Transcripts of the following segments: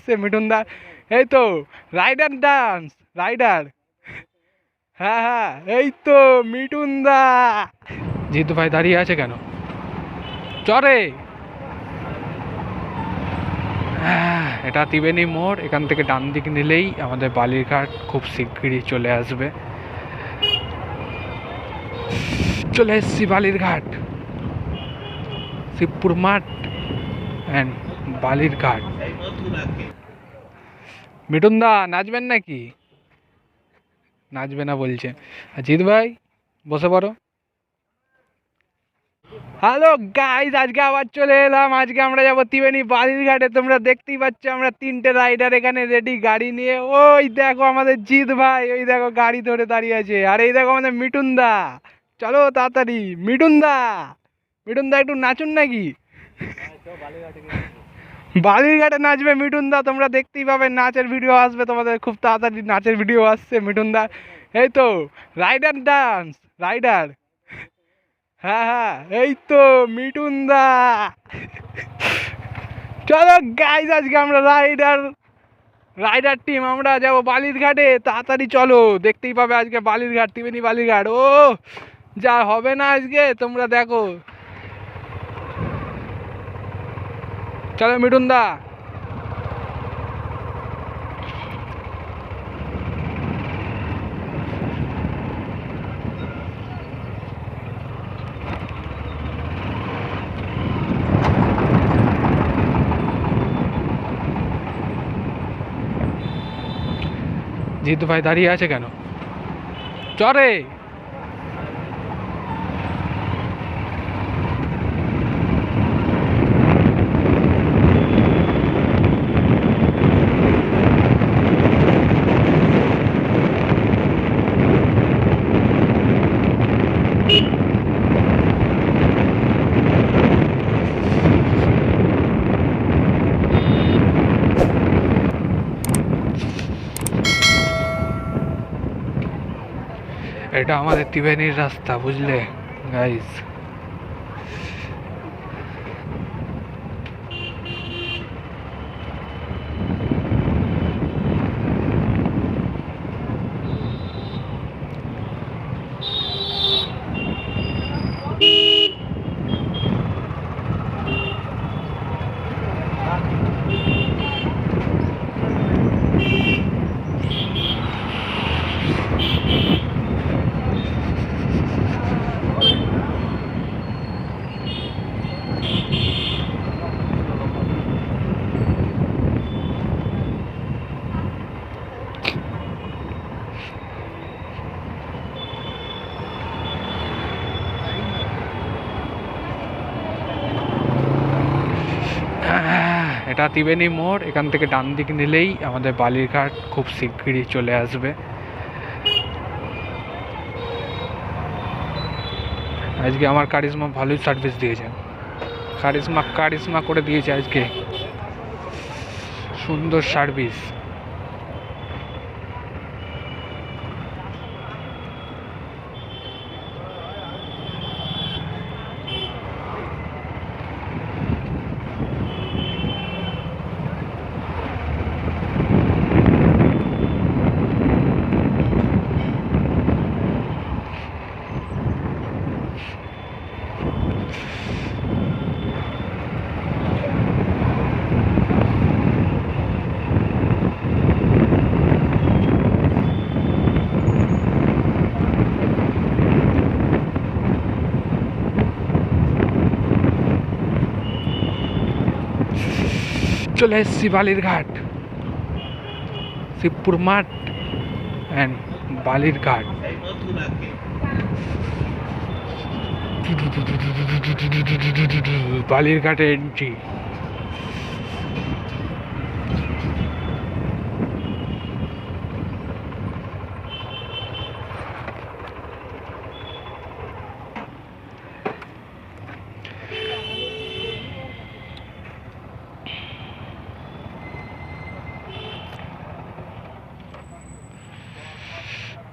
আসছে মিঠুনদা। এই তো রাইডার ডান্স, রাইডার। হ্যাঁ হ্যাঁ, এই তো মিঠুনদা। জিতু ভাই দাঁড়িয়ে আছে কেন? চরে। এটা ত্রিবেণী মোড়, এখান থেকে ডান দিক নিলেই আমাদের বালিরঘাট খুব শিগগিরই চলে আসবে। চলে এসছি বালিরঘাট, শিবপুর মাঠ অ্যান্ড বালিরঘাট। মিঠুনদা নাচবেন নাকি? নাচবে না বলছে। জিৎ ভাই বসে পড়ো। হ্যালো গাইজ, আজকে আবার চলে এলাম। আজকে আমরা যাবো ত্রিবেণী বালিরঘাটে। তোমরা দেখতেই পাচ্ছ আমরা তিনটে রাইডার এখানে রেডি গাড়ি নিয়ে। ওই দেখো আমাদের জিৎ ভাই, ওই দেখো গাড়ি ধরে দাঁড়িয়ে আছে। আর এই দেখো আমাদের মিঠুনদা। চলো তাড়াতাড়ি মিঠুনদা, মিঠুনদা একটু নাচুন নাকি? বালিরঘাটে নাচবে মিঠুনদা, তোমরা দেখতেই পাবে। নাচের ভিডিও আসবে তোমাদের খুব তাড়াতাড়ি, নাচের ভিডিও আসছে মিঠুনদা। এই তো রাইডার ডান্স, রাইডার। হ্যাঁ হ্যাঁ, এই তো মিঠুনদা। চলো গাইজ, আজকে আমরা রাইডার, রাইডার টিম আমরা যাবো বালিরঘাটে। তাড়াতাড়ি চলো, দেখতেই পাবে আজকে বালিরঘাট, ত্রিবেণী বালিরঘাট। ও যা হবে না আজকে, তোমরা দেখো। চলো মিঠুনদা। জিতু ভাই দাঁড়িয়ে আছে কেন? চরে। এটা আমাদের ত্রিবেণীর রাস্তা, বুঝলে গাইস। এটা ত্রিবেণী মোড়, এখান থেকে ডান দিক নিলেই আমাদের বালিরঘাট খুব শিগগিরই চলে আসবে। আজকে আমার কারিশমা ভালোই সার্ভিস দিয়েছে, কারিশমা কারিশমা করে দিয়েছে আজকে, সুন্দর সার্ভিস। চলে এসছি বালিরঘাট, শিবপুর মাঠ অ্যান্ড বালিরঘাট। বালিরঘাটে এন্ট্রি।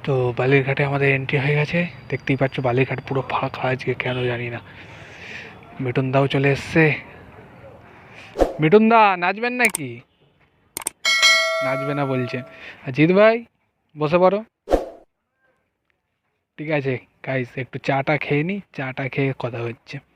তো বালিরঘাটে আমাদের এন্ট্রি হয়ে গেছে, দেখতেই পাচ্ছ বালিরঘাট পুরো ফাঁকা আজকে, কেন জানি না। মিঠুনদাও চলে এসছে। মিঠুনদা নাচবেন নাকি? নাচবে না বলছে। আর জিৎ ভাই বসে পড়ো। ঠিক আছে গাইস, একটু চাটা খেয়ে নি, চাটা খেয়ে কথা হচ্ছে।